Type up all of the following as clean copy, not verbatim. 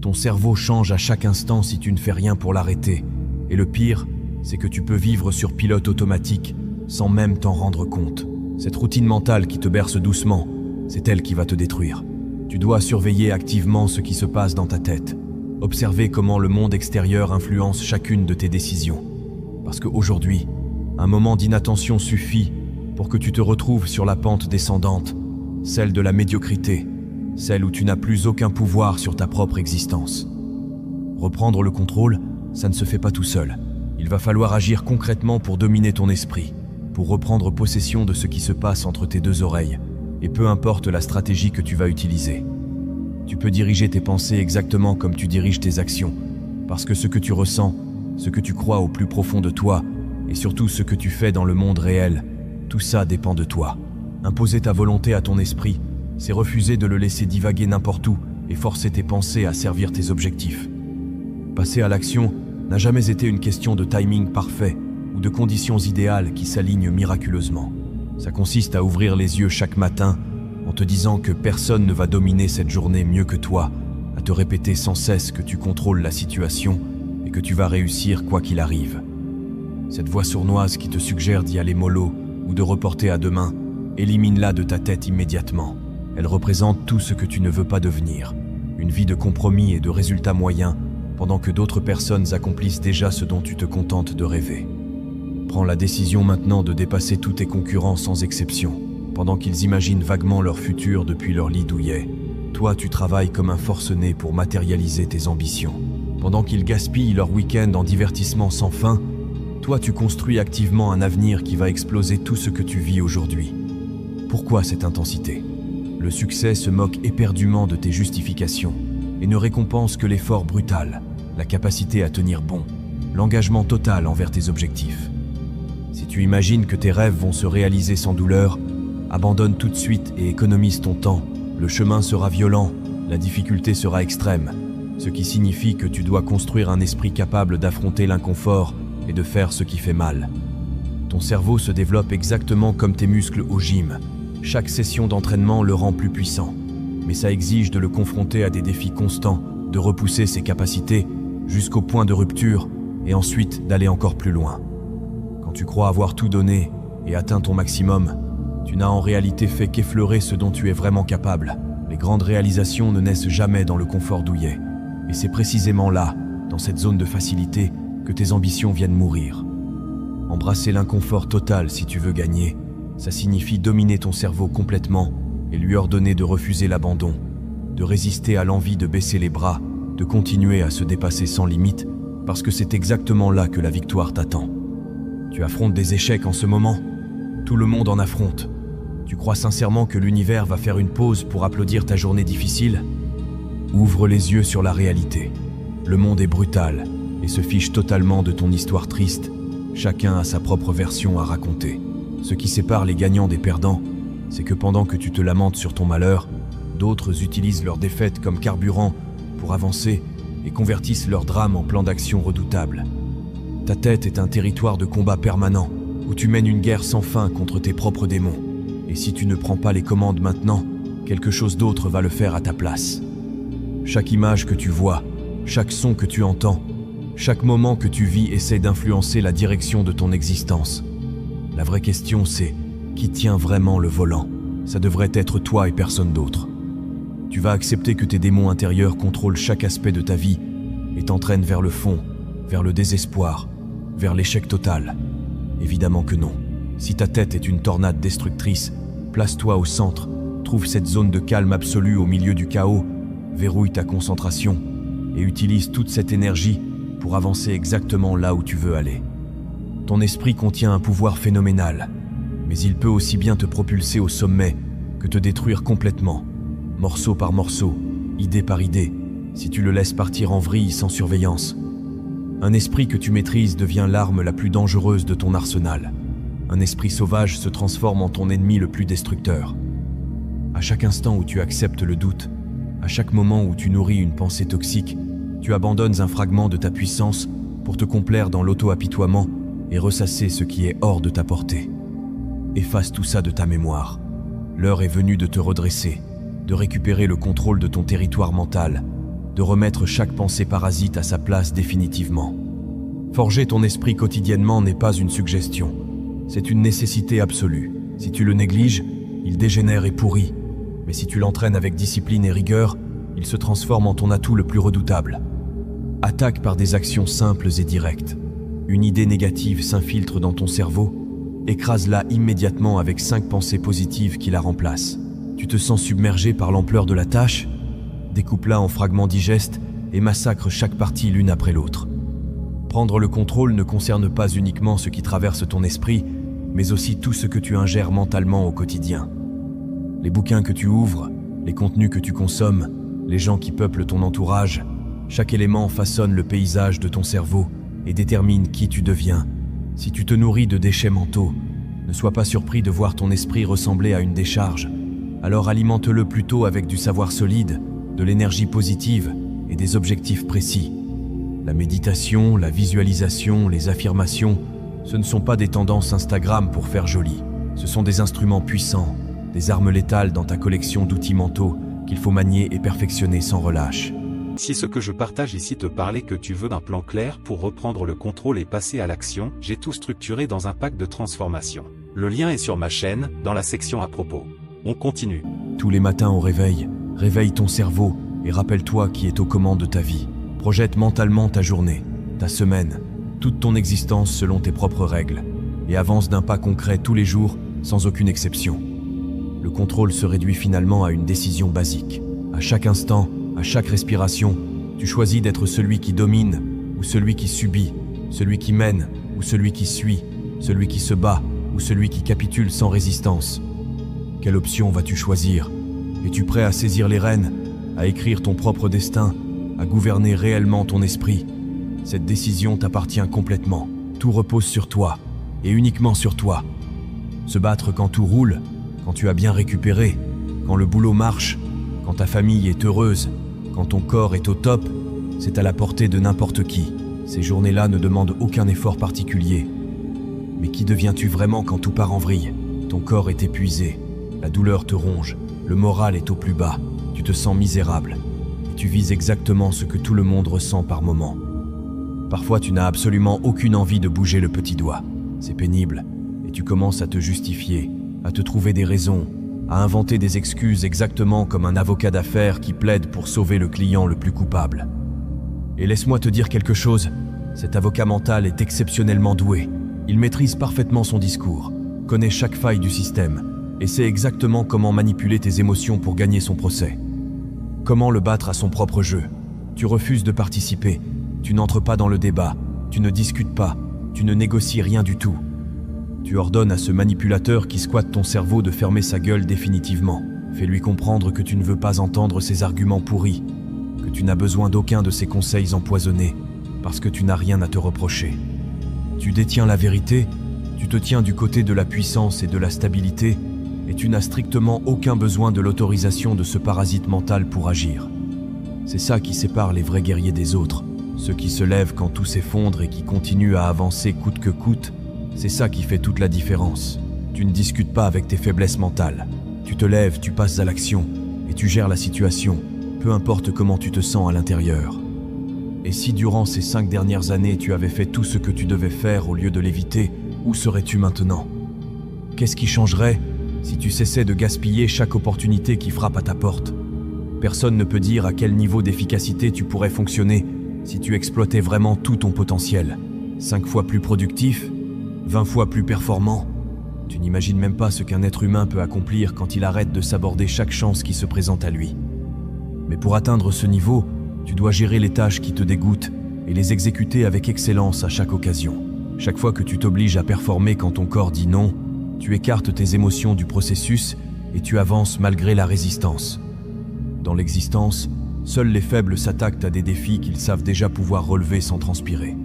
Ton cerveau change à chaque instant si tu ne fais rien pour l'arrêter. Et le pire, c'est que tu peux vivre sur pilote automatique sans même t'en rendre compte. Cette routine mentale qui te berce doucement, c'est elle qui va te détruire. Tu dois surveiller activement ce qui se passe dans ta tête. Observer comment le monde extérieur influence chacune de tes décisions. Parce qu'aujourd'hui, un moment d'inattention suffit pour que tu te retrouves sur la pente descendante, celle de la médiocrité, celle où tu n'as plus aucun pouvoir sur ta propre existence. Reprendre le contrôle, ça ne se fait pas tout seul. Il va falloir agir concrètement pour dominer ton esprit, pour reprendre possession de ce qui se passe entre tes deux oreilles, et peu importe la stratégie que tu vas utiliser. Tu peux diriger tes pensées exactement comme tu diriges tes actions, parce que ce que tu ressens, ce que tu crois au plus profond de toi, et surtout ce que tu fais dans le monde réel, tout ça dépend de toi. Imposer ta volonté à ton esprit, c'est refuser de le laisser divaguer n'importe où et forcer tes pensées à servir tes objectifs. Passer à l'action n'a jamais été une question de timing parfait ou de conditions idéales qui s'alignent miraculeusement. Ça consiste à ouvrir les yeux chaque matin en te disant que personne ne va dominer cette journée mieux que toi, à te répéter sans cesse que tu contrôles la situation et que tu vas réussir quoi qu'il arrive. Cette voix sournoise qui te suggère d'y aller mollo ou de reporter à demain, élimine-la de ta tête immédiatement. Elle représente tout ce que tu ne veux pas devenir, une vie de compromis et de résultats moyens, pendant que d'autres personnes accomplissent déjà ce dont tu te contentes de rêver. Prends la décision maintenant de dépasser tous tes concurrents sans exception, pendant qu'ils imaginent vaguement leur futur depuis leur lit douillet. Toi, tu travailles comme un forcené pour matérialiser tes ambitions. Pendant qu'ils gaspillent leur week-end en divertissement sans fin, toi, tu construis activement un avenir qui va exploser tout ce que tu vis aujourd'hui. Pourquoi cette intensité ? Le succès se moque éperdument de tes justifications et ne récompense que l'effort brutal, la capacité à tenir bon, l'engagement total envers tes objectifs. Si tu imagines que tes rêves vont se réaliser sans douleur, abandonne tout de suite et économise ton temps. Le chemin sera violent, la difficulté sera extrême, ce qui signifie que tu dois construire un esprit capable d'affronter l'inconfort et de faire ce qui fait mal. Ton cerveau se développe exactement comme tes muscles au gym. Chaque session d'entraînement le rend plus puissant, mais ça exige de le confronter à des défis constants, de repousser ses capacités jusqu'au point de rupture et ensuite d'aller encore plus loin. Quand tu crois avoir tout donné et atteint ton maximum, tu n'as en réalité fait qu'effleurer ce dont tu es vraiment capable. Les grandes réalisations ne naissent jamais dans le confort douillet, et c'est précisément là, dans cette zone de facilité, que tes ambitions viennent mourir. Embrasser l'inconfort total si tu veux gagner, ça signifie dominer ton cerveau complètement et lui ordonner de refuser l'abandon, de résister à l'envie de baisser les bras, de continuer à se dépasser sans limite, parce que c'est exactement là que la victoire t'attend. Tu affrontes des échecs en ce moment, tout le monde en affronte. Tu crois sincèrement que l'univers va faire une pause pour applaudir ta journée difficile ? Ouvre les yeux sur la réalité. Le monde est brutal et se fiche totalement de ton histoire triste. Chacun a sa propre version à raconter. Ce qui sépare les gagnants des perdants, c'est que pendant que tu te lamentes sur ton malheur, d'autres utilisent leur défaite comme carburant pour avancer et convertissent leur drame en plan d'action redoutable. Ta tête est un territoire de combat permanent où tu mènes une guerre sans fin contre tes propres démons. Et si tu ne prends pas les commandes maintenant, quelque chose d'autre va le faire à ta place. Chaque image que tu vois, chaque son que tu entends, chaque moment que tu vis essaie d'influencer la direction de ton existence. La vraie question c'est, qui tient vraiment le volant ? Ça devrait être toi et personne d'autre. Tu vas accepter que tes démons intérieurs contrôlent chaque aspect de ta vie et t'entraînent vers le fond, vers le désespoir, vers l'échec total. Évidemment que non. Si ta tête est une tornade destructrice, place-toi au centre, trouve cette zone de calme absolu au milieu du chaos, verrouille ta concentration et utilise toute cette énergie pour avancer exactement là où tu veux aller. Ton esprit contient un pouvoir phénoménal, mais il peut aussi bien te propulser au sommet que te détruire complètement, morceau par morceau, idée par idée, si tu le laisses partir en vrille sans surveillance. Un esprit que tu maîtrises devient l'arme la plus dangereuse de ton arsenal. Un esprit sauvage se transforme en ton ennemi le plus destructeur. À chaque instant où tu acceptes le doute, à chaque moment où tu nourris une pensée toxique, tu abandonnes un fragment de ta puissance pour te complaire dans l'auto-apitoiement et ressasser ce qui est hors de ta portée. Efface tout ça de ta mémoire. L'heure est venue de te redresser, de récupérer le contrôle de ton territoire mental, de remettre chaque pensée parasite à sa place définitivement. Forger ton esprit quotidiennement n'est pas une suggestion, c'est une nécessité absolue. Si tu le négliges, il dégénère et pourrit, mais si tu l'entraînes avec discipline et rigueur, il se transforme en ton atout le plus redoutable. Attaque par des actions simples et directes. Une idée négative s'infiltre dans ton cerveau, écrase-la immédiatement avec 5 pensées positives qui la remplacent. Tu te sens submergé par l'ampleur de la tâche? Découpe-la en fragments digestes et massacre chaque partie l'une après l'autre. Prendre le contrôle ne concerne pas uniquement ce qui traverse ton esprit, mais aussi tout ce que tu ingères mentalement au quotidien. Les bouquins que tu ouvres, les contenus que tu consommes, les gens qui peuplent ton entourage, chaque élément façonne le paysage de ton cerveau et détermine qui tu deviens. Si tu te nourris de déchets mentaux, ne sois pas surpris de voir ton esprit ressembler à une décharge. Alors alimente-le plutôt avec du savoir solide, de l'énergie positive et des objectifs précis. La méditation, la visualisation, les affirmations, ce ne sont pas des tendances Instagram pour faire joli. Ce sont des instruments puissants, des armes létales dans ta collection d'outils mentaux qu'il faut manier et perfectionner sans relâche. Si ce que je partage ici te parlait que tu veux un plan clair pour reprendre le contrôle et passer à l'action, j'ai tout structuré dans un pack de transformation. Le lien est sur ma chaîne, dans la section à propos. On continue. Tous les matins au réveil, réveille ton cerveau et rappelle-toi qui est aux commandes de ta vie. Projette mentalement ta journée, ta semaine, toute ton existence selon tes propres règles et avance d'un pas concret tous les jours sans aucune exception. Le contrôle se réduit finalement à une décision basique. À chaque instant, à chaque respiration, tu choisis d'être celui qui domine ou celui qui subit, celui qui mène ou celui qui suit, celui qui se bat ou celui qui capitule sans résistance. Quelle option vas-tu choisir? Es-tu prêt à saisir les rênes, à écrire ton propre destin, à gouverner réellement ton esprit? Cette décision t'appartient complètement. Tout repose sur toi, et uniquement sur toi. Se battre quand tout roule, quand tu as bien récupéré, quand le boulot marche, quand ta famille est heureuse, quand ton corps est au top, c'est à la portée de n'importe qui. Ces journées-là ne demandent aucun effort particulier. Mais qui deviens-tu vraiment quand tout part en vrille? Ton corps est épuisé, la douleur te ronge, le moral est au plus bas, tu te sens misérable. Et tu vis exactement ce que tout le monde ressent par moments. Parfois, tu n'as absolument aucune envie de bouger le petit doigt. C'est pénible, et tu commences à te justifier, à te trouver des raisons, à inventer des excuses exactement comme un avocat d'affaires qui plaide pour sauver le client le plus coupable. Et laisse-moi te dire quelque chose, cet avocat mental est exceptionnellement doué. Il maîtrise parfaitement son discours, connaît chaque faille du système, et sait exactement comment manipuler tes émotions pour gagner son procès. Comment le battre à son propre jeu. Tu refuses de participer, tu n'entres pas dans le débat, tu ne discutes pas, tu ne négocies rien du tout. Tu ordonnes à ce manipulateur qui squatte ton cerveau de fermer sa gueule définitivement. Fais-lui comprendre que tu ne veux pas entendre ses arguments pourris, que tu n'as besoin d'aucun de ses conseils empoisonnés, parce que tu n'as rien à te reprocher. Tu détiens la vérité, tu te tiens du côté de la puissance et de la stabilité, et tu n'as strictement aucun besoin de l'autorisation de ce parasite mental pour agir. C'est ça qui sépare les vrais guerriers des autres, ceux qui se lèvent quand tout s'effondre et qui continuent à avancer coûte que coûte. C'est ça qui fait toute la différence. Tu ne discutes pas avec tes faiblesses mentales. Tu te lèves, tu passes à l'action, et tu gères la situation, peu importe comment tu te sens à l'intérieur. Et si durant ces 5 dernières années tu avais fait tout ce que tu devais faire au lieu de l'éviter, où serais-tu maintenant? Qu'est-ce qui changerait si tu cessais de gaspiller chaque opportunité qui frappe à ta porte? Personne ne peut dire à quel niveau d'efficacité tu pourrais fonctionner si tu exploitais vraiment tout ton potentiel. 5 fois plus productif, 20 fois plus performant. Tu n'imagines même pas ce qu'un être humain peut accomplir quand il arrête de s'aborder chaque chance qui se présente à lui. Mais pour atteindre ce niveau, tu dois gérer les tâches qui te dégoûtent et les exécuter avec excellence à chaque occasion. Chaque fois que tu t'obliges à performer quand ton corps dit non, tu écartes tes émotions du processus et tu avances malgré la résistance. Dans l'existence, seuls les faibles s'attaquent à des défis qu'ils savent déjà pouvoir relever sans transpirer.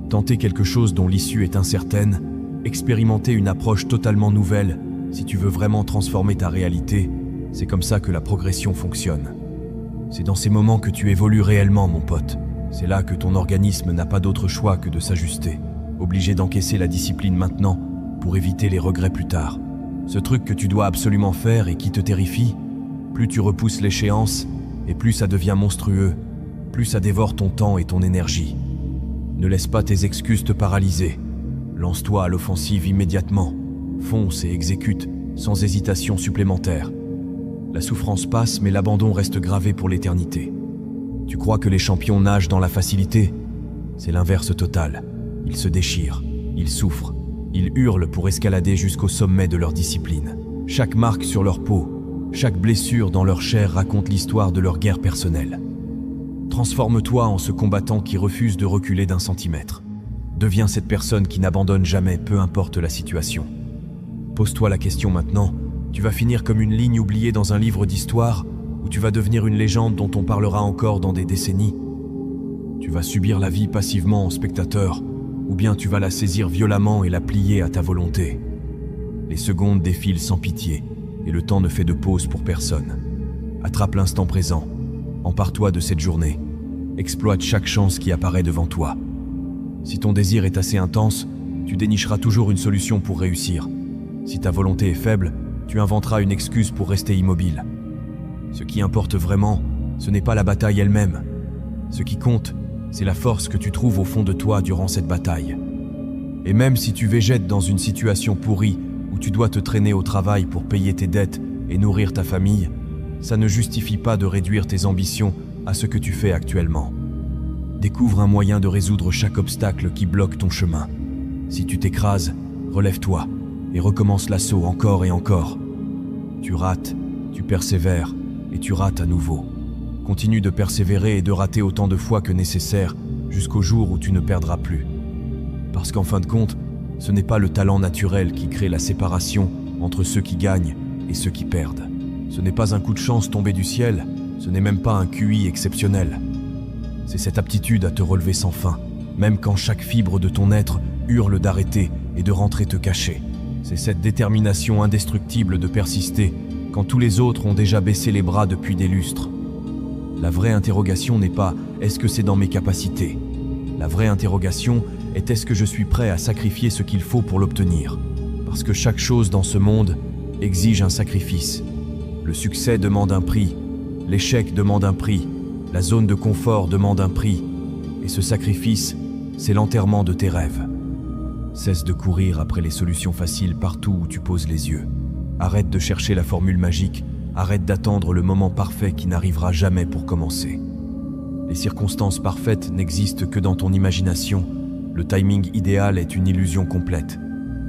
Tenter quelque chose dont l'issue est incertaine, expérimenter une approche totalement nouvelle, si tu veux vraiment transformer ta réalité, c'est comme ça que la progression fonctionne. C'est dans ces moments que tu évolues réellement, mon pote. C'est là que ton organisme n'a pas d'autre choix que de s'ajuster, obligé d'encaisser la discipline maintenant pour éviter les regrets plus tard. Ce truc que tu dois absolument faire et qui te terrifie, plus tu repousses l'échéance et plus ça devient monstrueux plus ça dévore ton temps et ton énergie. Ne laisse pas tes excuses te paralyser. Lance-toi à l'offensive immédiatement. Fonce et exécute, sans hésitation supplémentaire. La souffrance passe, mais l'abandon reste gravé pour l'éternité. Tu crois que les champions nagent dans la facilité? C'est l'inverse total. Ils se déchirent, ils souffrent, ils hurlent pour escalader jusqu'au sommet de leur discipline. Chaque marque sur leur peau, chaque blessure dans leur chair raconte l'histoire de leur guerre personnelle. Transforme-toi en ce combattant qui refuse de reculer d'un centimètre. Deviens cette personne qui n'abandonne jamais, peu importe la situation. Pose-toi la question maintenant, tu vas finir comme une ligne oubliée dans un livre d'histoire, ou tu vas devenir une légende dont on parlera encore dans des décennies. Tu vas subir la vie passivement en spectateur, ou bien tu vas la saisir violemment et la plier à ta volonté. Les secondes défilent sans pitié, et le temps ne fait de pause pour personne. Attrape l'instant présent, empare-toi de cette journée, exploite chaque chance qui apparaît devant toi. Si ton désir est assez intense, tu dénicheras toujours une solution pour réussir. Si ta volonté est faible, tu inventeras une excuse pour rester immobile. Ce qui importe vraiment, ce n'est pas la bataille elle-même. Ce qui compte, c'est la force que tu trouves au fond de toi durant cette bataille. Et même si tu végètes dans une situation pourrie où tu dois te traîner au travail pour payer tes dettes et nourrir ta famille, ça ne justifie pas de réduire tes ambitions à ce que tu fais actuellement. Découvre un moyen de résoudre chaque obstacle qui bloque ton chemin. Si tu t'écrases, relève-toi et recommence l'assaut encore et encore. Tu rates, tu persévères et tu rates à nouveau. Continue de persévérer et de rater autant de fois que nécessaire jusqu'au jour où tu ne perdras plus. Parce qu'en fin de compte, ce n'est pas le talent naturel qui crée la séparation entre ceux qui gagnent et ceux qui perdent. Ce n'est pas un coup de chance tombé du ciel, ce n'est même pas un QI exceptionnel. C'est cette aptitude à te relever sans fin, même quand chaque fibre de ton être hurle d'arrêter et de rentrer te cacher. C'est cette détermination indestructible de persister quand tous les autres ont déjà baissé les bras depuis des lustres. La vraie interrogation n'est pas « est-ce que c'est dans mes capacités ?» La vraie interrogation est « est-ce que je suis prêt à sacrifier ce qu'il faut pour l'obtenir ?» Parce que chaque chose dans ce monde exige un sacrifice. Le succès demande un prix, l'échec demande un prix, la zone de confort demande un prix, et ce sacrifice, c'est l'enterrement de tes rêves. Cesse de courir après les solutions faciles partout où tu poses les yeux. Arrête de chercher la formule magique, arrête d'attendre le moment parfait qui n'arrivera jamais pour commencer. Les circonstances parfaites n'existent que dans ton imagination. Le timing idéal est une illusion complète.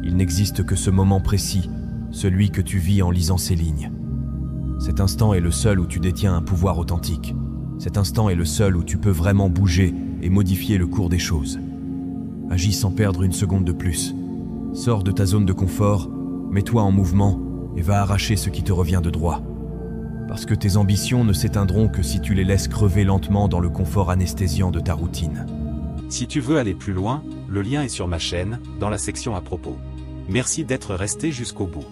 Il n'existe que ce moment précis, celui que tu vis en lisant ces lignes. Cet instant est le seul où tu détiens un pouvoir authentique. Cet instant est le seul où tu peux vraiment bouger et modifier le cours des choses. Agis sans perdre une seconde de plus. Sors de ta zone de confort, mets-toi en mouvement et va arracher ce qui te revient de droit. Parce que tes ambitions ne s'éteindront que si tu les laisses crever lentement dans le confort anesthésiant de ta routine. Si tu veux aller plus loin, le lien est sur ma chaîne, dans la section à propos. Merci d'être resté jusqu'au bout.